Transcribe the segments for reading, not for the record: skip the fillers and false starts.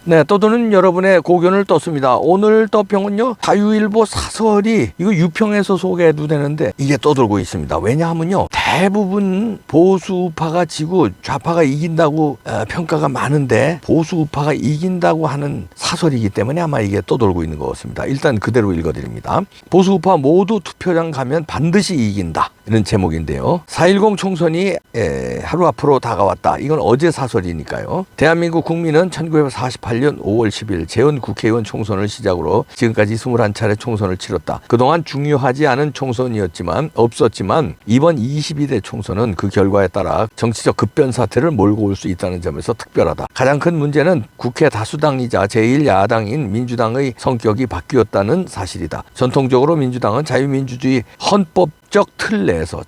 네, 떠도는 여러분의 고견을 떴습니다. 오늘 떠평은요, 자유일보 사설이 이거 유평에서 소개해도 되는데 이게 떠돌고 있습니다. 왜냐하면요, 대부분 보수우파가 지고 좌파가 이긴다고 평가가 많은데 보수우파가 이긴다고 하는 사설이기 때문에 아마 이게 떠돌고 있는 것 같습니다. 일단 그대로 읽어드립니다. 보수우파 모두 투표장 가면 반드시 이긴다. 이런 제목인데요. 4.10 총선이 하루 앞으로 다가왔다. 이건 어제 사설이니까요. 대한민국 국민은 1948년 5월 10일 재헌 국회의원 총선을 시작으로 지금까지 21차례 총선을 치렀다. 그동안 중요하지 않은 총선이었지만 없었지만 이번 22대 총선은 그 결과에 따라 정치적 급변 사태를 몰고 올 수 있다는 점에서 특별하다. 가장 큰 문제는 국회 다수당이자 제1야당인 민주당의 성격이 바뀌었다는 사실이다. 전통적으로 민주당은 자유민주주의 헌법적 틀 내에서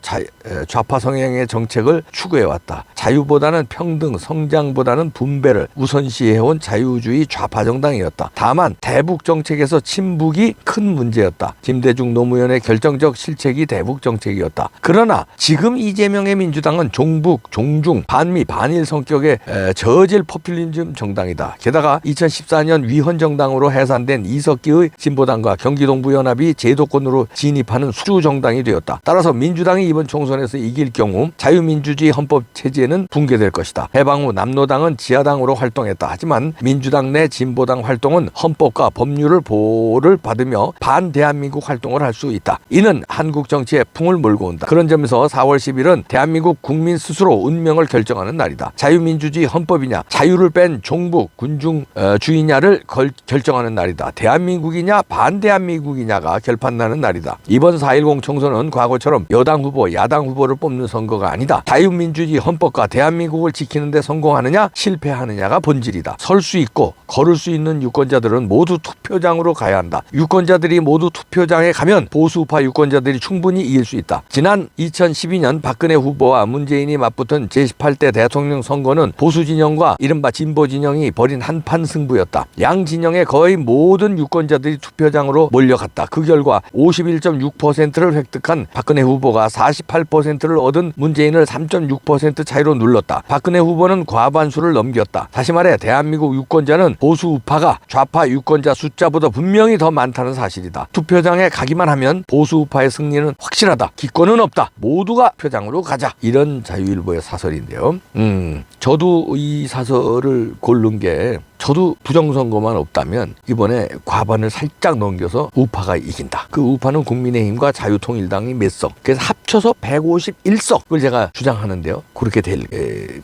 좌파 성향의 정책을 추구해왔다. 자유보다는 평등, 성장보다는 분배를 우선시해온 자유주의 좌파 정당이었다. 다만 대북 정책에서 친북이 큰 문제였다. 김대중 노무현의 결정적 실책이 대북 정책이었다. 그러나 지금 이재명의 민주당은 종북, 종중, 반미, 반일 성격의 저질 포퓰리즘 정당이다. 게다가 2014년 위헌정당으로 해산된 이석기의 진보당과 경기동부연합이 제도권으로 진입하는 수주 정당이 되었다. 따라서 민주당이 이번 총선에서 이길 경우 자유민주주의 헌법 체제는 붕괴될 것이다. 해방 후 남로당은 지하당으로 활동했다. 하지만 민주당 내 진보당 활동은 헌법과 법률을 보호를 받으며 반대한민국 활동을 할 수 있다. 이는 한국 정치에 풍을 몰고 온다. 그런 점에서 4월 10일은 대한민국 국민 스스로 운명을 결정하는 날이다. 자유민주주의 헌법이냐 자유를 뺀 종북 군중주의냐를 결정하는 날이다. 대한민국이냐 반대한민국이냐가 결판나는 날이다. 이번 4.10 총선은 과거처럼 여당 후보, 야당 후보를 뽑는 선거가 아니다. 자유민주주의 헌법과 대한민국을 지키는 데 성공하느냐 실패하느냐가 본질이다. 설 수 있고 걸을 수 있는 유권자들은 모두 투표장으로 가야 한다. 유권자들이 모두 투표장에 가면 보수우파 유권자들이 충분히 이길 수 있다. 지난 2012년 박근혜 후보와 문재인이 맞붙은 제18대 대통령 선거는 보수진영과 이른바 진보진영이 벌인 한판 승부였다. 양 진영의 거의 모든 유권자들이 투표장으로 몰려갔다. 그 결과 51.6%를 획득한 박근혜 후보가 48%를 얻은 문재인을 3.6% 차이로 눌렀다. 박근혜 후보는 과반수를 넘겼다. 다시 말해 대한민국 유권자는 보수우파가 좌파 유권자 숫자보다 분명히 더 많다는 사실이다. 투표장에 가기만 하면 보수우파의 승리는 확실하다. 기권은 없다. 모두가 표장으로 가자. 이런 자유일보의 사설인데요. 저도 이 사설을 고른 게 저도 부정선거만 없다면 이번에 과반을 살짝 넘겨서 우파가 이긴다. 그 우파는 국민의힘과 자유통일당이 몇 석. 그래서 합쳐서 151석을 제가 주장하는데요. 그렇게 될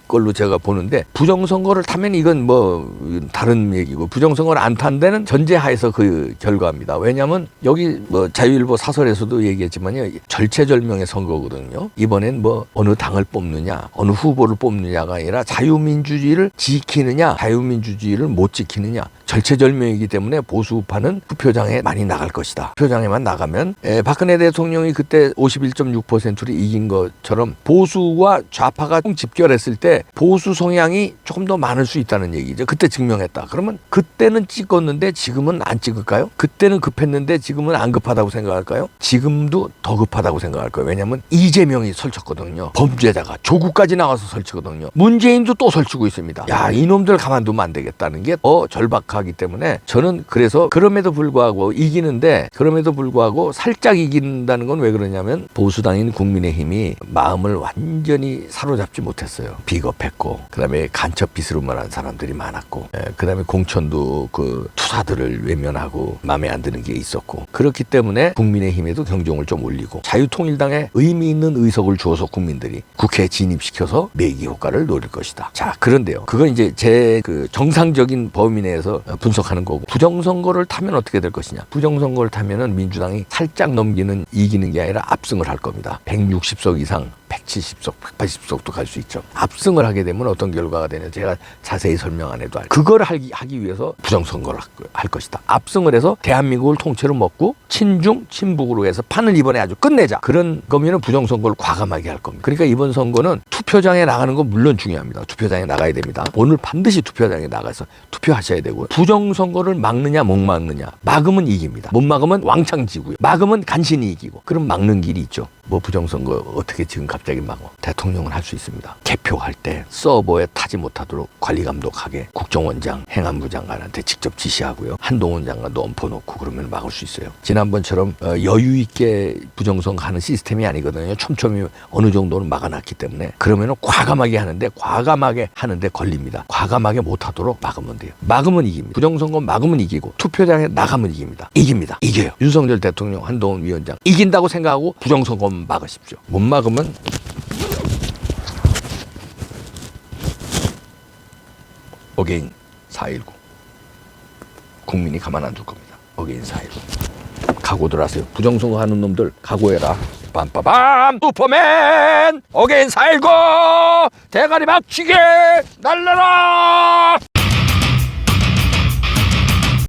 걸로 제가 보는데 부정선거를 타면 이건 뭐 다른 얘기고 부정선거를 안 탄 데는 전제하에서 그 결과입니다. 왜냐하면 여기 뭐 자유일보 사설에서도 얘기했지만요. 절체절명의 선거거든요. 이번엔 뭐 어느 당을 뽑느냐 어느 후보를 뽑느냐가 아니라 자유민주주의를 지키느냐 자유민주주의를 못 지키느냐 절체절명이기 때문에 보수우파는 투표장에 많이 나갈 것이다. 투표장에만 나가면 박근혜 대통령이 그때 51.6%를 이긴 것처럼 보수와 좌파가 집결했을 때 보수 성향이 조금 더 많을 수 있다는 얘기죠. 그때 증명했다. 그러면 그때는 찍었는데 지금은 안 찍을까요? 그때는 급했는데 지금은 안 급하다고 생각할까요? 지금도 더 급하다고 생각할 거예요. 왜냐하면 이재명이 설쳤거든요. 범죄자가 조국까지 나와서 설치거든요. 문재인도 또 설치고 있습니다. 야, 이놈들 가만두면 안 되겠다는 게 더 절박하기 때문에 저는 그래서 그럼에도 불구하고 이기는데 그럼에도 불구하고 살짝 이긴다는 건 왜 그러냐면 보수당인 국민의힘이 마음을 완전히 사로잡지 못했어요. 비겁했고 그다음에 간첩 비스름한 사람들이 많았고 그다음에 공천도 그 투사들을 외면하고 마음에 안 드는 게 있었고 그렇기 때문에 국민의힘에도 경종을 좀 울리고 자유통일당에 의미 있는 의석을 주어서 국민들이 국회에 진입시켜서 매기 효과를 노릴 것이다. 자, 그런데요. 그건 이제 제 그 정상적인 범위 내에서 분석하는 거고 부정선거를 타면 어떻게 될 것이냐. 부정선거를 타면은 민주당이 살짝 넘기는 이기는 게 아니라 압승을 할 겁니다. 160석 이상 170석, 180석도 갈 수 있죠. 압승을 하게 되면 어떤 결과가 되냐 제가 자세히 설명 안 해도 그걸 하기 위해서 부정선거를 할 것이다. 압승을 해서 대한민국을 통째로 먹고 친중, 친북으로 해서 판을 이번에 아주 끝내자. 그런 거면은 부정선거를 과감하게 할 겁니다. 그러니까 이번 선거는 투표장에 나가는 건 물론 중요합니다. 투표장에 나가야 됩니다. 오늘 반드시 투표장에 나가서 투표하셔야 되고요. 부정선거를 막느냐 못 막느냐. 막으면 이깁니다. 못 막으면 왕창 지고요. 막으면 간신히 이기고. 그럼 막는 길이 있죠. 뭐 부정선거 어떻게 지금 갑자기 막 대통령은 할 수 있습니다. 개표할 때 서버에 타지 못하도록 관리감독하게 국정원장, 행안부 장관한테 직접 지시하고요. 한동훈 장관도 엎어놓고 그러면 막을 수 있어요. 지난번처럼 여유 있게 부정선거 하는 시스템이 아니거든요. 촘촘히 어느 정도는 막아놨기 때문에 그러면은 과감하게 하는데 걸립니다. 과감하게 못하도록 막으면 돼요. 막으면 이깁니다. 부정선거 막으면 이기고 투표장에 나가면 이깁니다. 이겨요. 윤석열 대통령, 한동훈 위원장 이긴다고 생각하고 부정선거 막으십시오. 못 막으면 어게인 4.19 국민이 가만 안 둘 겁니다. 어게인 4.19 각오들 하세요. 부정선거 하는 놈들 각오해라. 빰빠밤 슈퍼맨 어게인 4.19 대가리 박치게 날려라.